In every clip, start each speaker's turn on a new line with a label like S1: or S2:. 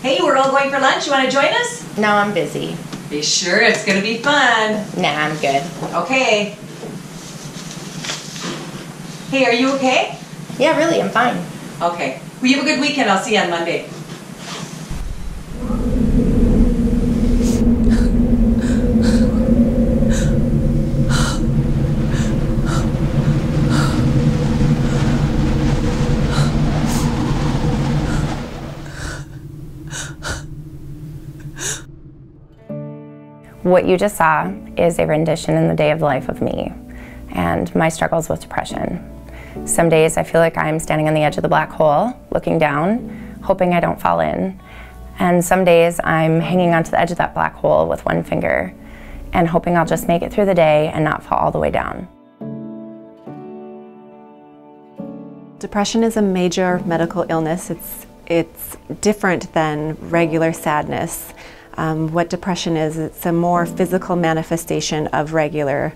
S1: Hey, we're all going for lunch. You want to join us?
S2: No, I'm busy.
S1: Be sure it's going to be fun.
S2: Nah, I'm good.
S1: Okay. Hey, are you okay?
S2: Yeah, really, I'm fine.
S1: Okay. Well, you have a good weekend. I'll see you on Monday.
S2: What you just saw is a rendition in the day of the life of me and my struggles with depression. Some days I feel like I'm standing on the edge of the black hole, looking down, hoping I don't fall in. And some days I'm hanging onto the edge of that black hole with one finger and hoping I'll just make it through the day and not fall all the way down.
S3: Depression is a major medical illness. It's different than regular sadness. What depression is, it's a more physical manifestation of regular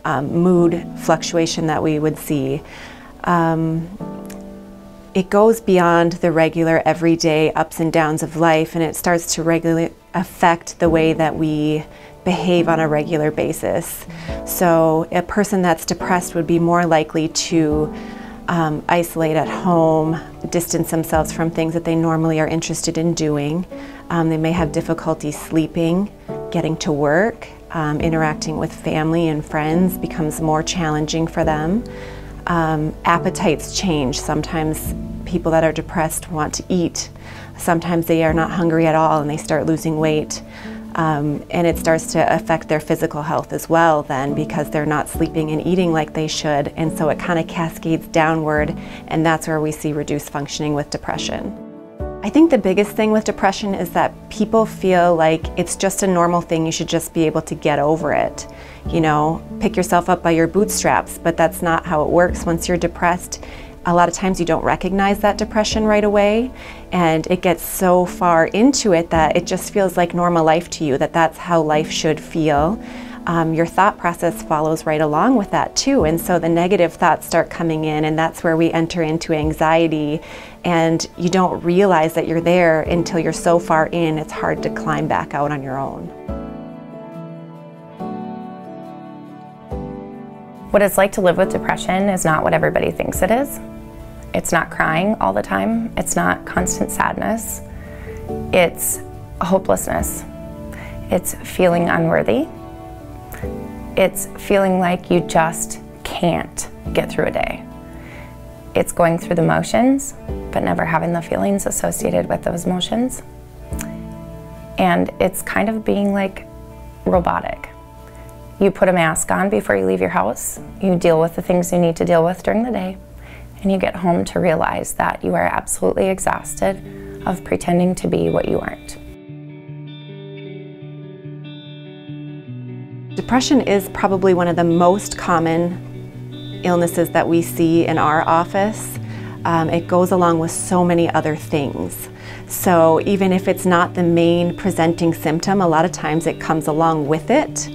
S3: mood fluctuation that we would see. It goes beyond the regular everyday ups and downs of life, and it starts to regularly affect the way that we behave on a regular basis. So a person that's depressed would be more likely to isolate at home, distance themselves from things that they normally are interested in doing. They may have difficulty sleeping, getting to work, interacting with family and friends becomes more challenging for them. Appetites change. Sometimes people that are depressed want to eat. Sometimes they are not hungry at all and they start losing weight. And it starts to affect their physical health as well then, because they're not sleeping and eating like they should, and so it kind of cascades downward, and that's where we see reduced functioning with depression. I think the biggest thing with depression is that people feel like it's just a normal thing, you should just be able to get over it. You know, pick yourself up by your bootstraps, but that's not how it works. Once you're depressed, a lot of times you don't recognize that depression right away, and it gets so far into it that it just feels like normal life to you, that's how life should feel. Your thought process follows right along with that too, and so the negative thoughts start coming in, and that's where we enter into anxiety, and you don't realize that you're there until you're so far in, it's hard to climb back out on your own.
S2: What it's like to live with depression is not what everybody thinks it is. It's not crying all the time. It's not constant sadness. It's hopelessness. It's feeling unworthy. It's feeling like you just can't get through a day. It's going through the motions, but never having the feelings associated with those motions. And it's kind of being like robotic. You put a mask on before you leave your house, you deal with the things you need to deal with during the day, and you get home to realize that you are absolutely exhausted of pretending to be what you aren't.
S3: Depression is probably one of the most common illnesses that we see in our office. It goes along with so many other things. So even if it's not the main presenting symptom, a lot of times it comes along with it.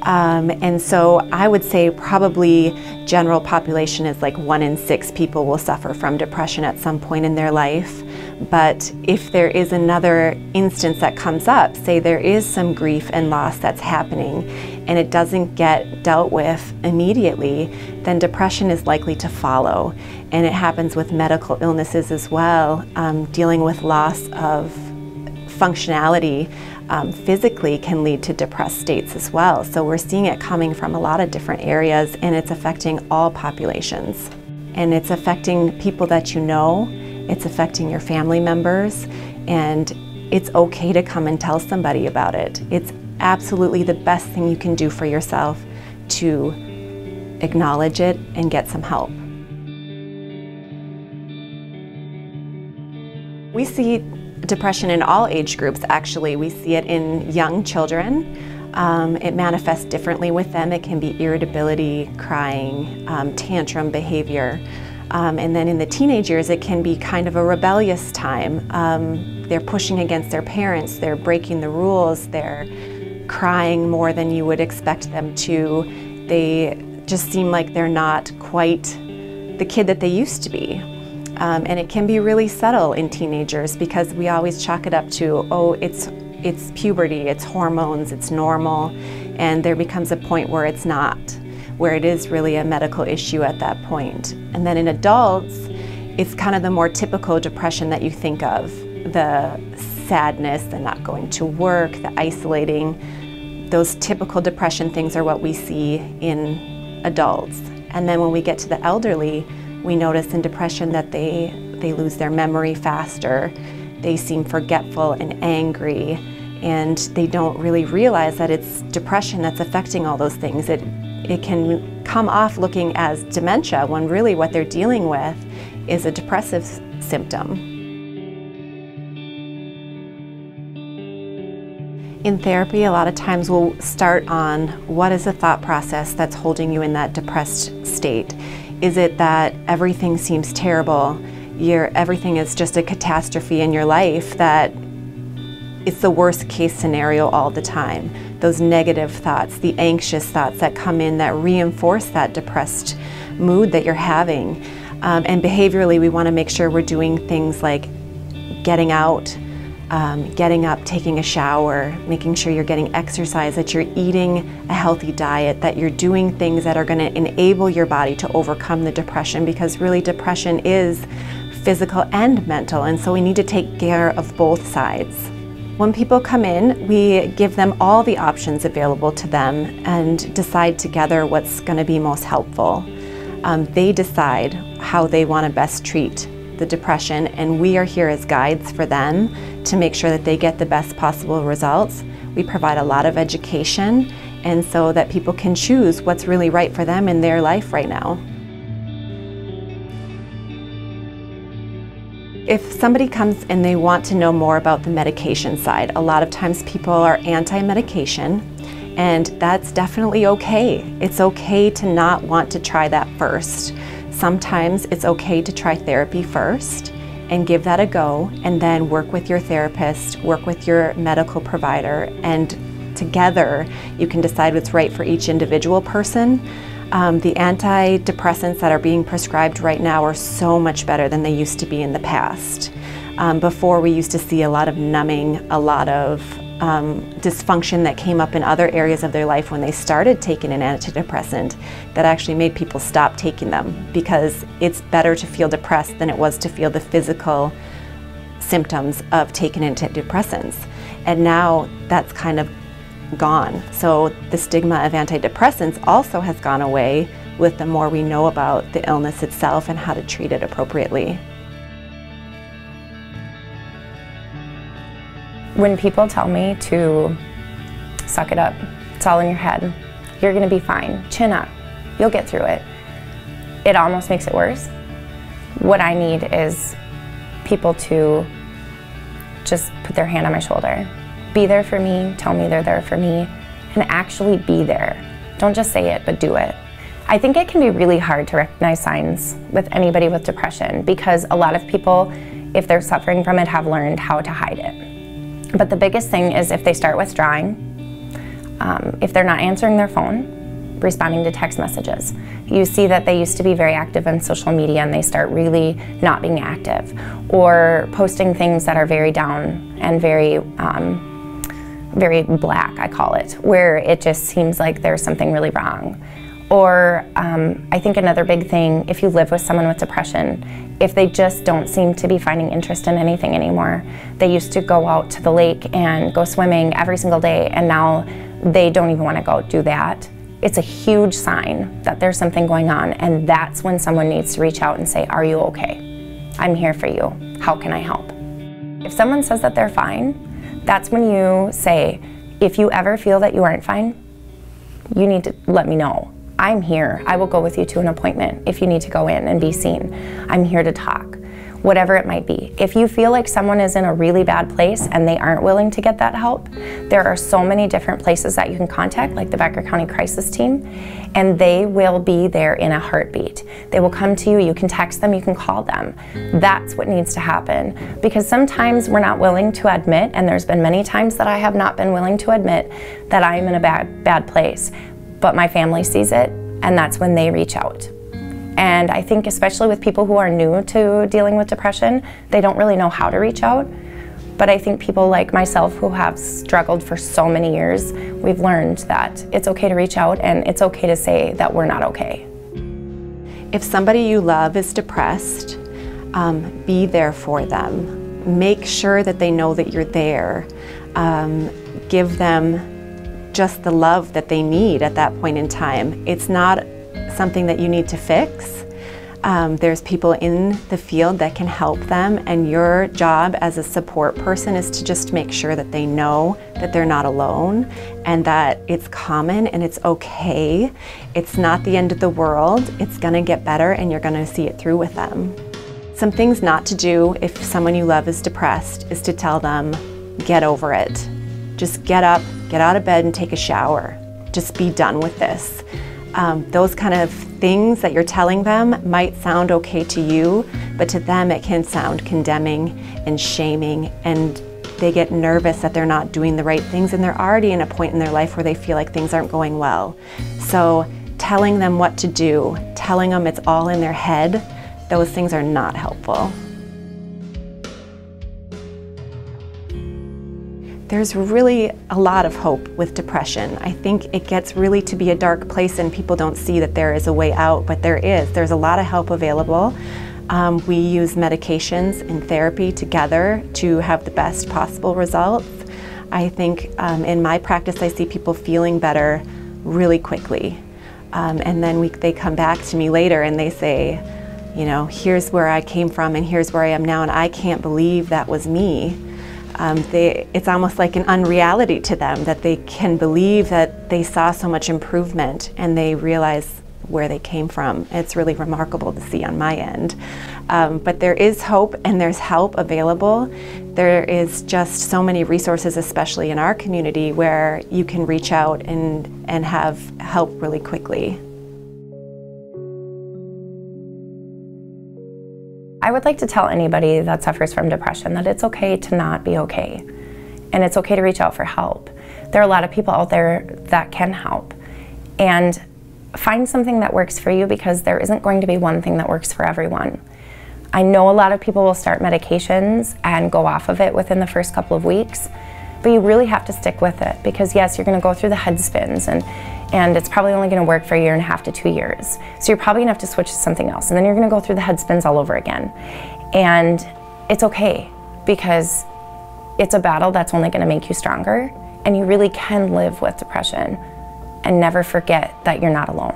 S3: And so I would say probably general population is like 1 in 6 people will suffer from depression at some point in their life. But if there is another instance that comes up, say there is some grief and loss that's happening and it doesn't get dealt with immediately, then depression is likely to follow. And it happens with medical illnesses as well, dealing with loss of functionality physically can lead to depressed states as well. So we're seeing it coming from a lot of different areas, and it's affecting all populations. And it's affecting people that you know, it's affecting your family members, and it's okay to come and tell somebody about it. It's absolutely the best thing you can do for yourself to acknowledge it and get some help. We see depression in all age groups, actually. We see it in young children. It manifests differently with them. It can be irritability, crying, tantrum behavior. And then in the teenage years, it can be kind of a rebellious time. They're pushing against their parents, they're breaking the rules, they're crying more than you would expect them to. They just seem like they're not quite the kid that they used to be. And it can be really subtle in teenagers because we always chalk it up to, oh, it's puberty, it's hormones, it's normal, and there becomes a point where it's not, where it is really a medical issue at that point. And then in adults, it's kind of the more typical depression that you think of, the sadness, the not going to work, the isolating. Those typical depression things are what we see in adults. And then when we get to the elderly, we notice in depression that they lose their memory faster, they seem forgetful and angry, and they don't really realize that it's depression that's affecting all those things. It can come off looking as dementia when really what they're dealing with is a depressive symptom. In therapy, a lot of times we'll start on what is the thought process that's holding you in that depressed state. Is it that everything seems terrible? Everything is just a catastrophe in your life, that it's the worst case scenario all the time. Those negative thoughts, the anxious thoughts that come in that reinforce that depressed mood that you're having. And behaviorally, we want to make sure we're doing things like getting out, getting up, taking a shower, making sure you're getting exercise, that you're eating a healthy diet, that you're doing things that are going to enable your body to overcome the depression, because really depression is physical and mental, and so we need to take care of both sides. When people come in, we give them all the options available to them and decide together what's going to be most helpful. They decide how they want to best treat the depression, and we are here as guides for them to make sure that they get the best possible results. We provide a lot of education, and so that people can choose what's really right for them in their life right now. If somebody comes and they want to know more about the medication side, a lot of times people are anti-medication, and that's definitely okay. It's okay to not want to try that first. Sometimes it's okay to try therapy first and give that a go, and then work with your therapist, work with your medical provider, and together you can decide what's right for each individual person. The antidepressants that are being prescribed right now are so much better than they used to be in the past. Before, we used to see a lot of numbing, a lot of dysfunction that came up in other areas of their life when they started taking an antidepressant, that actually made people stop taking them, because it's better to feel depressed than it was to feel the physical symptoms of taking antidepressants. And now that's kind of gone. So the stigma of antidepressants also has gone away with the more we know about the illness itself and how to treat it appropriately.
S2: When people tell me to suck it up, it's all in your head, you're gonna be fine, chin up, you'll get through it, it almost makes it worse. What I need is people to just put their hand on my shoulder. Be there for me, tell me they're there for me, and actually be there. Don't just say it, but do it. I think it can be really hard to recognize signs with anybody with depression, because a lot of people, if they're suffering from it, have learned how to hide it. But the biggest thing is if they start withdrawing, if they're not answering their phone, responding to text messages. You see that they used to be very active on social media and they start really not being active, or posting things that are very down and very black, I call it, where it just seems like there's something really wrong. Or I think another big thing, if you live with someone with depression, if they just don't seem to be finding interest in anything anymore. They used to go out to the lake and go swimming every single day, and now they don't even want to go do that. It's a huge sign that there's something going on, and that's when someone needs to reach out and say, are you okay? I'm here for you. How can I help? If someone says that they're fine, that's when you say, if you ever feel that you aren't fine, you need to let me know. I'm here. I will go with you to an appointment if you need to go in and be seen. I'm here to talk, whatever it might be. If you feel like someone is in a really bad place and they aren't willing to get that help, there are so many different places that you can contact, like the Becker County Crisis Team, and they will be there in a heartbeat. They will come to you, you can text them, you can call them. That's what needs to happen, because sometimes we're not willing to admit, and there's been many times that I have not been willing to admit that I am in a bad place. But my family sees it, and that's when they reach out. And I think especially with people who are new to dealing with depression, they don't really know how to reach out. But I think people like myself who have struggled for so many years, we've learned that it's okay to reach out and it's okay to say that we're not okay.
S3: If somebody you love is depressed, be there for them. Make sure that they know that you're there. Give them just the love that they need at that point in time. It's not something that you need to fix. There's people in the field that can help them, and your job as a support person is to just make sure that they know that they're not alone and that it's common and it's okay. It's not the end of the world. It's gonna get better and you're gonna see it through with them. Some things not to do if someone you love is depressed is to tell them, get over it. Just get up, get out of bed and take a shower. Just be done with this. Those kind of things that you're telling them might sound okay to you, but to them it can sound condemning and shaming, and they get nervous that they're not doing the right things, and they're already in a point in their life where they feel like things aren't going well. So telling them what to do, telling them it's all in their head, those things are not helpful. There's really a lot of hope with depression. I think it gets really to be a dark place and people don't see that there is a way out, but there is. There's a lot of help available. We use medications and therapy together to have the best possible results. I think in my practice I see people feeling better really quickly. And then they come back to me later and they say, you know, here's where I came from and here's where I am now, and I can't believe that was me. It's almost like an unreality to them that they can believe that they saw so much improvement and they realize where they came from. It's really remarkable to see on my end. But there is hope and there's help available. There is just so many resources, especially in our community, where you can reach out and have help really quickly.
S2: I would like to tell anybody that suffers from depression that it's okay to not be okay, and it's okay to reach out for help. There are a lot of people out there that can help, and find something that works for you, because there isn't going to be one thing that works for everyone. I know a lot of people will start medications and go off of it within the first couple of weeks, but you really have to stick with it, because yes, you're going to go through the head spins and it's probably only going to work for 1.5 to 2 years. So you're probably going to have to switch to something else, and then you're going to go through the head spins all over again. And it's okay, because it's a battle that's only going to make you stronger, and you really can live with depression and never forget that you're not alone.